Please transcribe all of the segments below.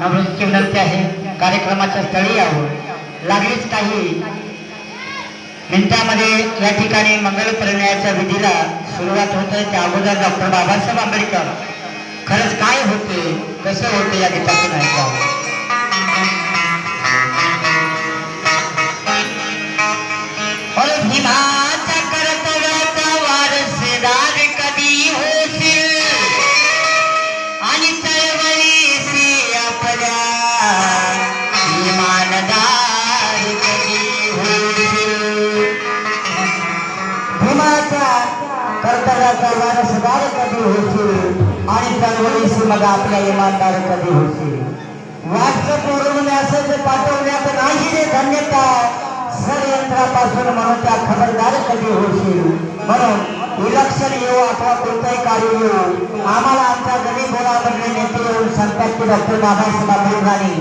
नम्रतेची विनंती आहे कार्यक्रमाच्या स्थळी यावं. लागलीच काही मिनिटांमध्ये या ठिकाणी मंगल परिणयाच्या विधीला सुरुवात होते. त्या अगोदर डॉक्टर बाबासाहेब आंबेडकर खरंच काय होते कसे होते या गीतातून ऐकावं. भीमाच्या कर्तव्याचा वारसदार कधी होशील आणि चळवळीशी आपल्या इमानदार कधी होशील. भीमाच्या कर्तव्याचा वारसदार कधी होशील आणि चळवळीशी मग आपल्या इमानदार कधी होशील. व्हॉट्सअपवरून मेसेज पाठवण्यात नाही रे धन्यता षडयंत्रापासून म्हणून त्या खबरदार कधी होशील. म्हणून इलेक्शन येऊ अथवा कोणतंही कार्य येऊ आम्हाला आमच्या गरीब मुलामधले नेते येऊन सांगतात की डॉक्टर बाबासाहेब आंबेडकरांनी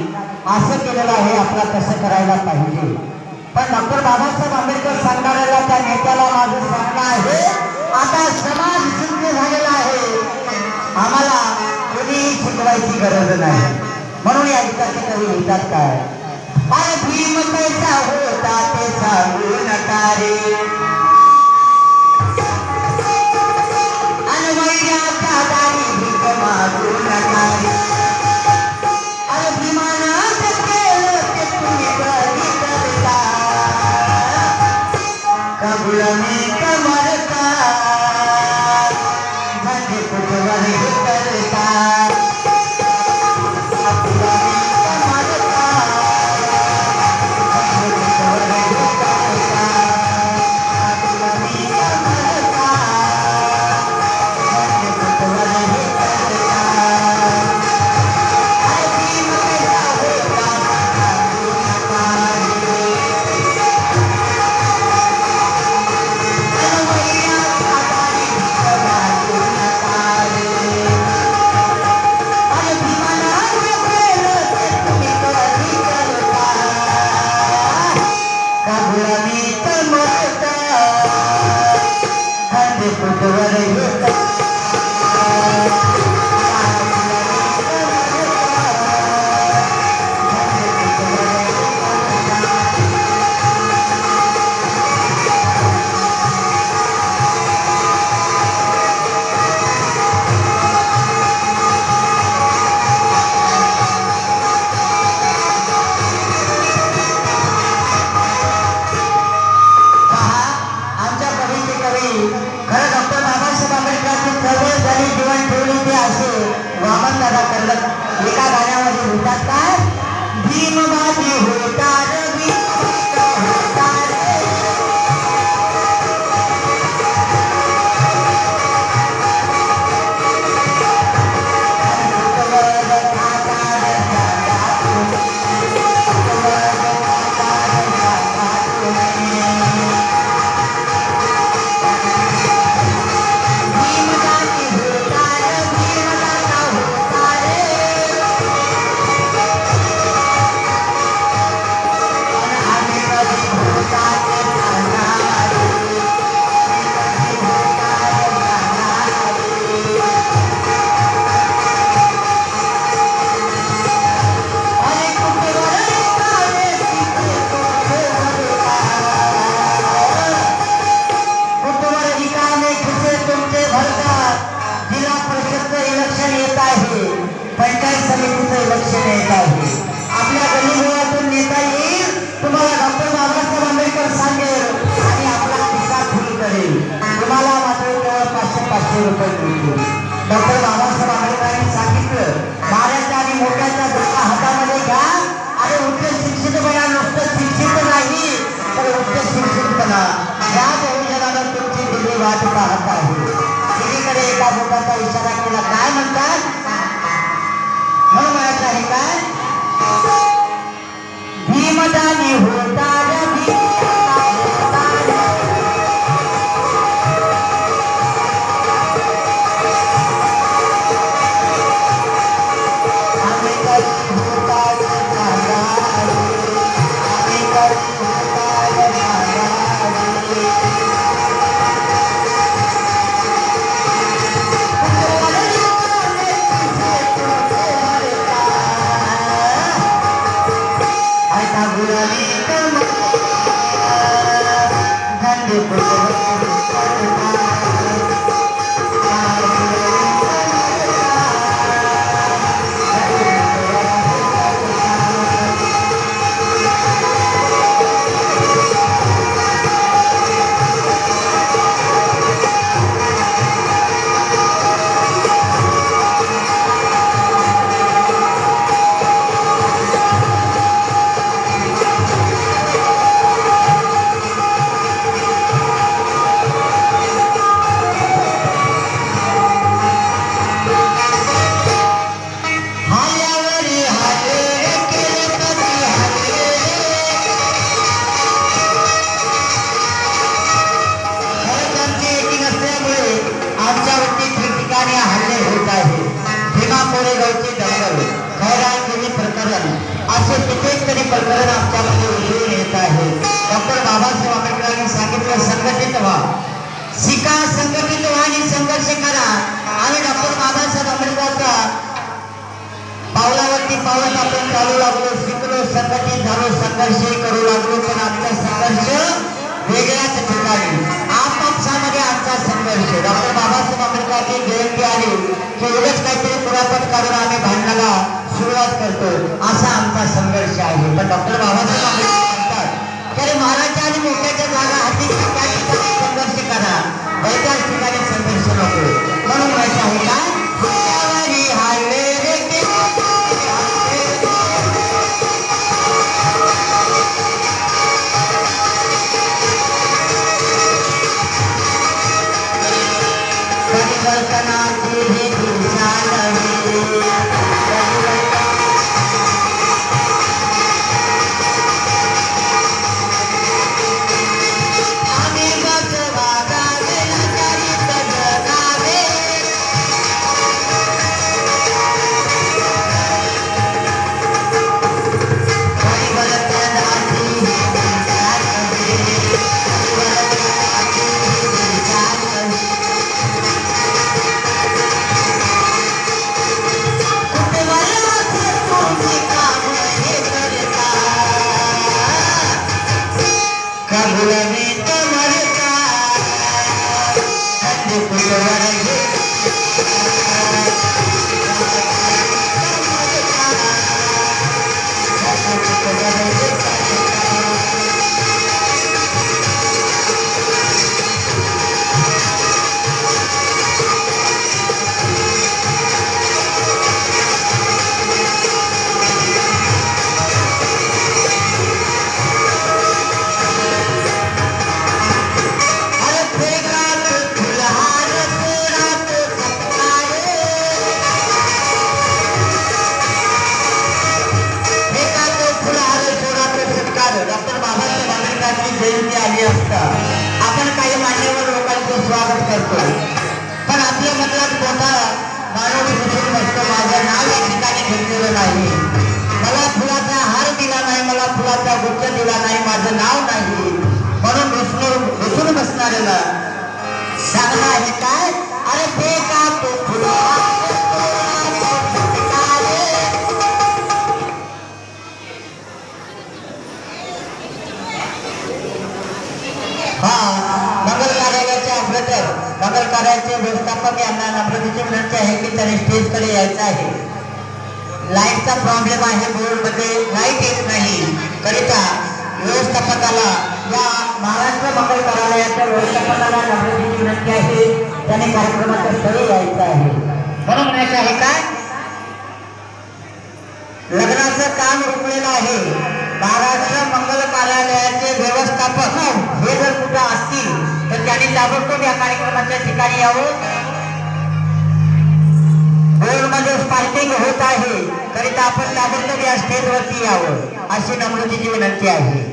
असं केलेलं आहे आपला कसं करायला पाहिजे. पण डॉक्टर बाबासाहेब आंबेडकर सांगणाऱ्याला त्या नेत्याला माझं सांगणं आहे आता समाज शुद्ध झालेला आहे आम्हाला कोणीही शिकवायची गरज नाही. म्हणून या गीताचे कवी लिहितात काय अरे भीम कैसा होता ते सांगू नका रे अनवैराच्या दारी भीक मागू नका रे. अरे भीमानं केलं ते तुम्ही कधी करता कबूल मी कमरता म्हणजे कुठवर करता एका गाण्यामध्ये म्हणतात काय भीमबाजी होता पंचायत समितीचं इलेक्शन येत आहे. आपल्या गल्लीबोळातून नेता येईल तुम्हाला डॉक्टर बाबासाहेब आंबेडकर सांगेल आणि आपला खिस्सा फुल करेल. तुम्हाला मात्र केवळ 500-500 रुपये मिळतील. डॉक्टर बाबासाहेब आंबेडकरांनी सांगितलं माझ्या आणि मोठ्याच्या डोका हातामध्ये घ्या आणि उच्च शिक्षित बना. नुसतं शिक्षित नाही तर उच्च शिक्षित बना. या बहुजनानं तुमची दिल्ली वाट पाहत आहे. तिकडे एका बोटाचा इशारा केला काय म्हणतात म्हणून म्हणायचं आहे काय भीमदानी होता असे कित्येक प्रकरण आमच्यामध्ये उठून येत आहे. डॉक्टर बाबासाहेब आंबेडकरांनी सांगितलं संघटित व्हा, शिका, संघटित व्हा आणि संघर्ष करा. आणि डॉक्टर बाबासाहेब आंबेडकरांचा पावलावरती पावलं आपण चालू लागलो, शिकलो, संघटित झालो, संघर्षही करू लागलो. पण आमचा संघर्ष वेगळ्याच ठिकाणी, आपापसामध्ये आमचा संघर्ष. डॉक्टर बाबासाहेब आंबेडकरांची जयंती आली की उगाच काहीतरी पुरापत काढून आम्ही भांडणाला सुरुवात करतो, असा आमचा संघर्ष आहे. पण डॉक्टर बाबासाहेब आंबेडकर म्हणतात की महाराजच्या आणि मोठ्याच्या जागा हाती त्या ठिकाणी संघर्ष करा, वैद्याच ठिकाणी संघर्ष नको. म्हणून माहिती आहे काय, जयंती आली असता आपण काही मान्यवर लोकांचं स्वागत करतो. पण आपल्या मधला मोठा माणूस बसून बसतो, माझं नाव या ठिकाणी घेतलेलं नाही, मला फुलाचा हार दिला नाही, मला फुलाचा गुच्छ दिला नाही, माझं नाव नाही. म्हणून बसून बसणाऱ्याला सांगणं आहे काय, अरे ते का तो फुला मंगल कार्यालयाचे अग्रतर मंगल कार्यालयाचे व्यवस्थापक यांना नम्रतेची विनंती आहे की त्यांनी स्टेजकडे यायचं आहे. लाईटचा प्रॉब्लेम आहे, बोर्डमध्ये लाईट येत नाही, करिता व्यवस्थापकाला, या महाराष्ट्र मंगल कार्यालयाच्या व्यवस्थापकाला नम्रतेची विनंती आहे, त्याने कार्यक्रमाच्या स्थळी यायचं आहे. म्हणून म्हणायचं आहे काय, लग्नाचं काम रोखलेलं आहे. महाराष्ट्र मंगल कार्यालयाचे व्यवस्थापक हे जर कुठं असतील तर त्यांनी ताबडतोब या कार्यक्रमाच्या ठिकाणी यावं. बोर्डमध्ये स्पार्किंग होत आहे, करिता आपण ताबडतोब या स्टेजवरती यावं, अशी नम्रतेची विनंती आहे.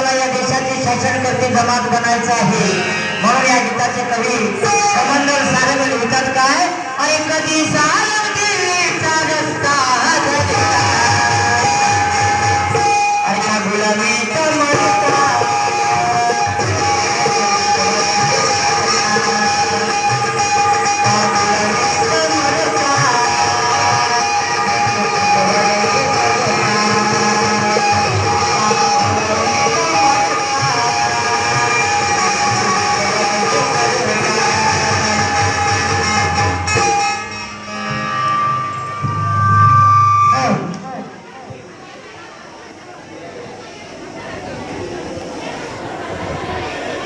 तुम्हाला या देशाची शासनकर्ते जमात बनायचं आहे. म्हणून या गीताचे कवी कमंडल सारंग लिहितात काय, अरे कधी सारंग